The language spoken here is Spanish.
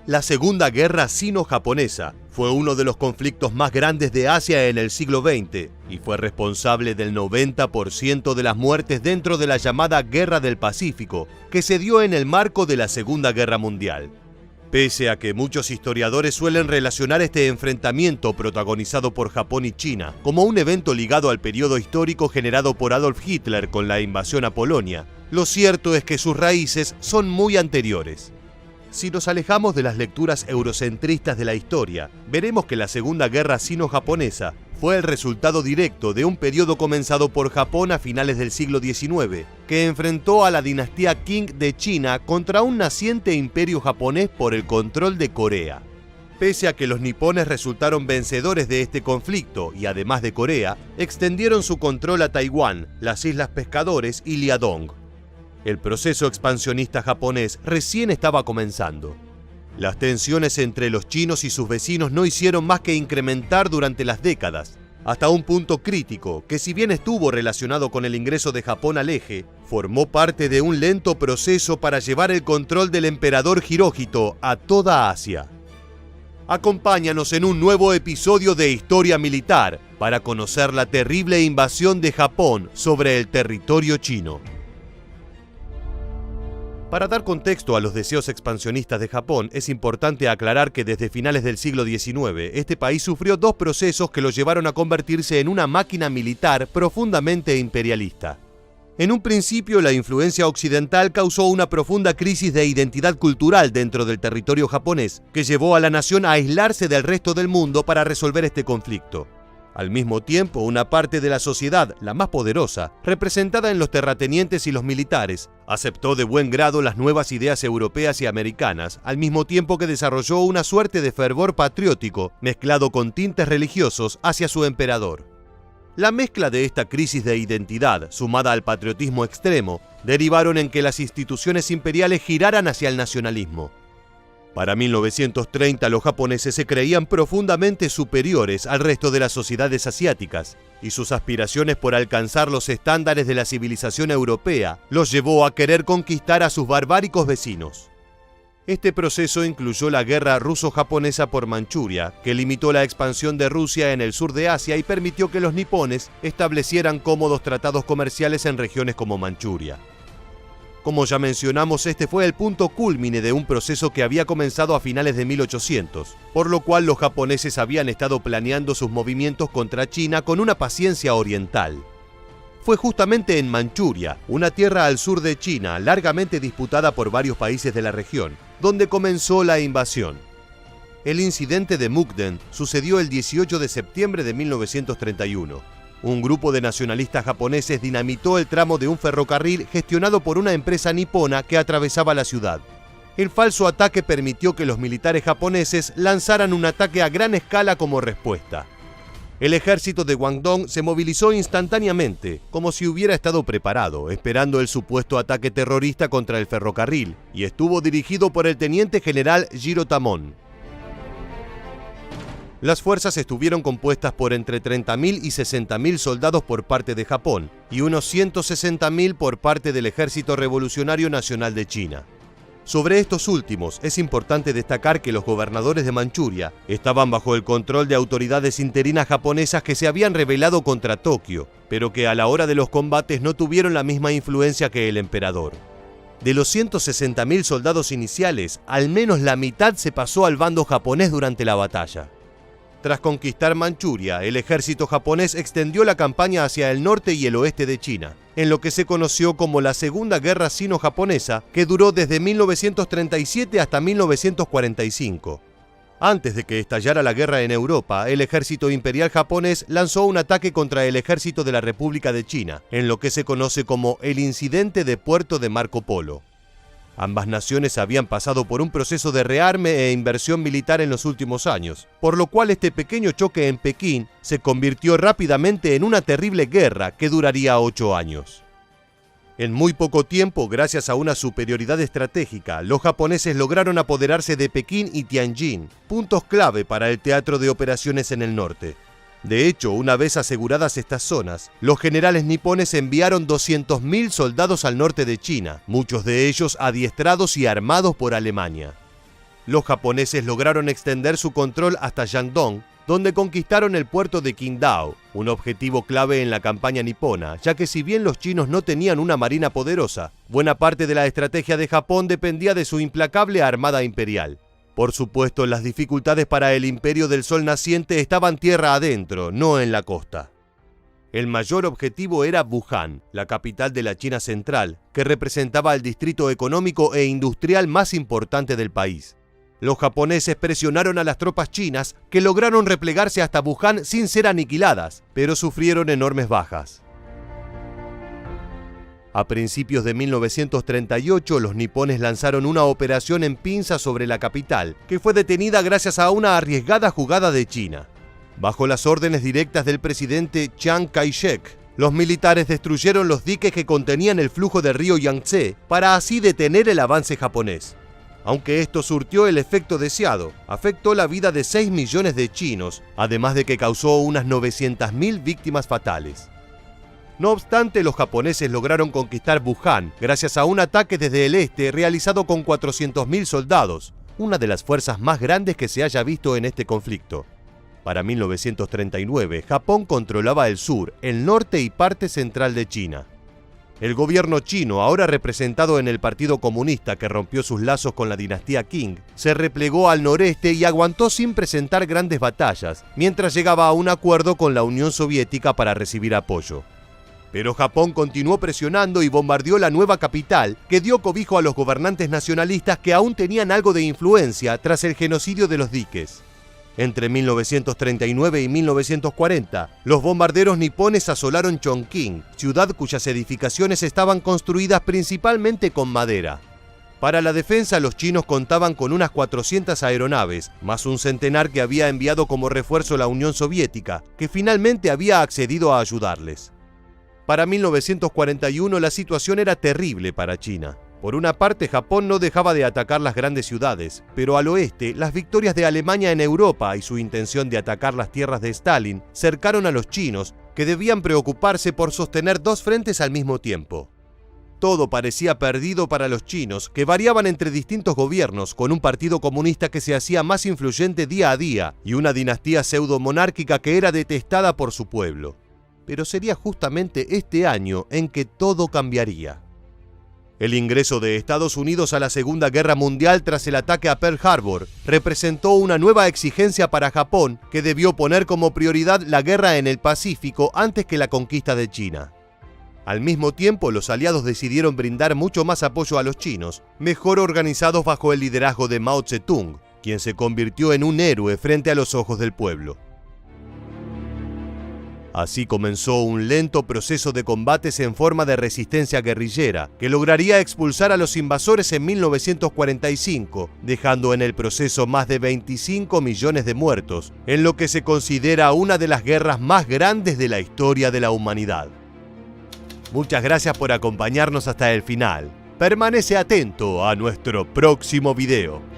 La Segunda Guerra Sino-Japonesa fue uno de los conflictos más grandes de Asia en el siglo XX y fue responsable del 90% de las muertes dentro de la llamada Guerra del Pacífico, que se dio en el marco de la Segunda Guerra Mundial. Pese a que muchos historiadores suelen relacionar este enfrentamiento protagonizado por Japón y China como un evento ligado al periodo histórico generado por Adolf Hitler con la invasión a Polonia, lo cierto es que sus raíces son muy anteriores. Si nos alejamos de las lecturas eurocentristas de la historia, veremos que la Segunda Guerra Sino-Japonesa fue el resultado directo de un periodo comenzado por Japón a finales del siglo XIX, que enfrentó a la dinastía Qing de China contra un naciente imperio japonés por el control de Corea. Pese a que los nipones resultaron vencedores de este conflicto y además de Corea, extendieron su control a Taiwán, las Islas Pescadores y Liaodong. El proceso expansionista japonés recién estaba comenzando. Las tensiones entre los chinos y sus vecinos no hicieron más que incrementar durante las décadas, hasta un punto crítico que, si bien estuvo relacionado con el ingreso de Japón al eje, formó parte de un lento proceso para llevar el control del emperador Hirohito a toda Asia. Acompáñanos en un nuevo episodio de Historia Militar para conocer la terrible invasión de Japón sobre el territorio chino. Para dar contexto a los deseos expansionistas de Japón, es importante aclarar que desde finales del siglo XIX, este país sufrió dos procesos que lo llevaron a convertirse en una máquina militar profundamente imperialista. En un principio, la influencia occidental causó una profunda crisis de identidad cultural dentro del territorio japonés, que llevó a la nación a aislarse del resto del mundo para resolver este conflicto. Al mismo tiempo, una parte de la sociedad, la más poderosa, representada en los terratenientes y los militares, aceptó de buen grado las nuevas ideas europeas y americanas, al mismo tiempo que desarrolló una suerte de fervor patriótico mezclado con tintes religiosos hacia su emperador. La mezcla de esta crisis de identidad, sumada al patriotismo extremo, derivaron en que las instituciones imperiales giraran hacia el nacionalismo. Para 1930 los japoneses se creían profundamente superiores al resto de las sociedades asiáticas, y sus aspiraciones por alcanzar los estándares de la civilización europea los llevó a querer conquistar a sus barbáricos vecinos. Este proceso incluyó la guerra ruso-japonesa por Manchuria, que limitó la expansión de Rusia en el sur de Asia y permitió que los nipones establecieran cómodos tratados comerciales en regiones como Manchuria. Como ya mencionamos, este fue el punto cúlmine de un proceso que había comenzado a finales de 1800, por lo cual los japoneses habían estado planeando sus movimientos contra China con una paciencia oriental. Fue justamente en Manchuria, una tierra al sur de China, largamente disputada por varios países de la región, donde comenzó la invasión. El incidente de Mukden sucedió el 18 de septiembre de 1931. Un grupo de nacionalistas japoneses dinamitó el tramo de un ferrocarril gestionado por una empresa nipona que atravesaba la ciudad. El falso ataque permitió que los militares japoneses lanzaran un ataque a gran escala como respuesta. El ejército de Guangdong se movilizó instantáneamente, como si hubiera estado preparado, esperando el supuesto ataque terrorista contra el ferrocarril, y estuvo dirigido por el teniente general Jiro Tamon. Las fuerzas estuvieron compuestas por entre 30.000 y 60.000 soldados por parte de Japón y unos 160.000 por parte del Ejército Revolucionario Nacional de China. Sobre estos últimos, es importante destacar que los gobernadores de Manchuria estaban bajo el control de autoridades interinas japonesas que se habían rebelado contra Tokio, pero que a la hora de los combates no tuvieron la misma influencia que el emperador. De los 160.000 soldados iniciales, al menos la mitad se pasó al bando japonés durante la batalla. Tras conquistar Manchuria, el ejército japonés extendió la campaña hacia el norte y el oeste de China, en lo que se conoció como la Segunda Guerra Sino-Japonesa, que duró desde 1937 hasta 1945. Antes de que estallara la guerra en Europa, el ejército imperial japonés lanzó un ataque contra el ejército de la República de China, en lo que se conoce como el Incidente de Puerto de Marco Polo. Ambas naciones habían pasado por un proceso de rearme e inversión militar en los últimos años, por lo cual este pequeño choque en Pekín se convirtió rápidamente en una terrible guerra que duraría 8 años. En muy poco tiempo, gracias a una superioridad estratégica, los japoneses lograron apoderarse de Pekín y Tianjin, puntos clave para el teatro de operaciones en el norte. De hecho, una vez aseguradas estas zonas, los generales nipones enviaron 200.000 soldados al norte de China, muchos de ellos adiestrados y armados por Alemania. Los japoneses lograron extender su control hasta Shandong, donde conquistaron el puerto de Qingdao, un objetivo clave en la campaña nipona, ya que si bien los chinos no tenían una marina poderosa, buena parte de la estrategia de Japón dependía de su implacable armada imperial. Por supuesto, las dificultades para el Imperio del Sol Naciente estaban tierra adentro, no en la costa. El mayor objetivo era Wuhan, la capital de la China central, que representaba el distrito económico e industrial más importante del país. Los japoneses presionaron a las tropas chinas, que lograron replegarse hasta Wuhan sin ser aniquiladas, pero sufrieron enormes bajas. A principios de 1938, los nipones lanzaron una operación en pinza sobre la capital, que fue detenida gracias a una arriesgada jugada de China. Bajo las órdenes directas del presidente Chiang Kai-shek, los militares destruyeron los diques que contenían el flujo del río Yangtze para así detener el avance japonés. Aunque esto surtió el efecto deseado, afectó la vida de 6 millones de chinos, además de que causó unas 900.000 víctimas fatales. No obstante, los japoneses lograron conquistar Wuhan gracias a un ataque desde el este realizado con 400.000 soldados, una de las fuerzas más grandes que se haya visto en este conflicto. Para 1939, Japón controlaba el sur, el norte y parte central de China. El gobierno chino, ahora representado en el Partido Comunista que rompió sus lazos con la dinastía Qing, se replegó al noreste y aguantó sin presentar grandes batallas, mientras llegaba a un acuerdo con la Unión Soviética para recibir apoyo. Pero Japón continuó presionando y bombardeó la nueva capital, que dio cobijo a los gobernantes nacionalistas que aún tenían algo de influencia tras el genocidio de los diques. Entre 1939 y 1940, los bombarderos nipones asolaron Chongqing, ciudad cuyas edificaciones estaban construidas principalmente con madera. Para la defensa, los chinos contaban con unas 400 aeronaves, más un centenar que había enviado como refuerzo la Unión Soviética, que finalmente había accedido a ayudarles. Para 1941 la situación era terrible para China. Por una parte, Japón no dejaba de atacar las grandes ciudades, pero al oeste, las victorias de Alemania en Europa y su intención de atacar las tierras de Stalin cercaron a los chinos, que debían preocuparse por sostener dos frentes al mismo tiempo. Todo parecía perdido para los chinos, que variaban entre distintos gobiernos, con un partido comunista que se hacía más influyente día a día y una dinastía pseudo-monárquica que era detestada por su pueblo. Pero sería justamente este año en que todo cambiaría. El ingreso de Estados Unidos a la Segunda Guerra Mundial tras el ataque a Pearl Harbor representó una nueva exigencia para Japón, que debió poner como prioridad la guerra en el Pacífico antes que la conquista de China. Al mismo tiempo, los aliados decidieron brindar mucho más apoyo a los chinos, mejor organizados bajo el liderazgo de Mao Zedong, quien se convirtió en un héroe frente a los ojos del pueblo. Así comenzó un lento proceso de combates en forma de resistencia guerrillera, que lograría expulsar a los invasores en 1945, dejando en el proceso más de 25 millones de muertos, en lo que se considera una de las guerras más grandes de la historia de la humanidad. Muchas gracias por acompañarnos hasta el final. Permanece atento a nuestro próximo video.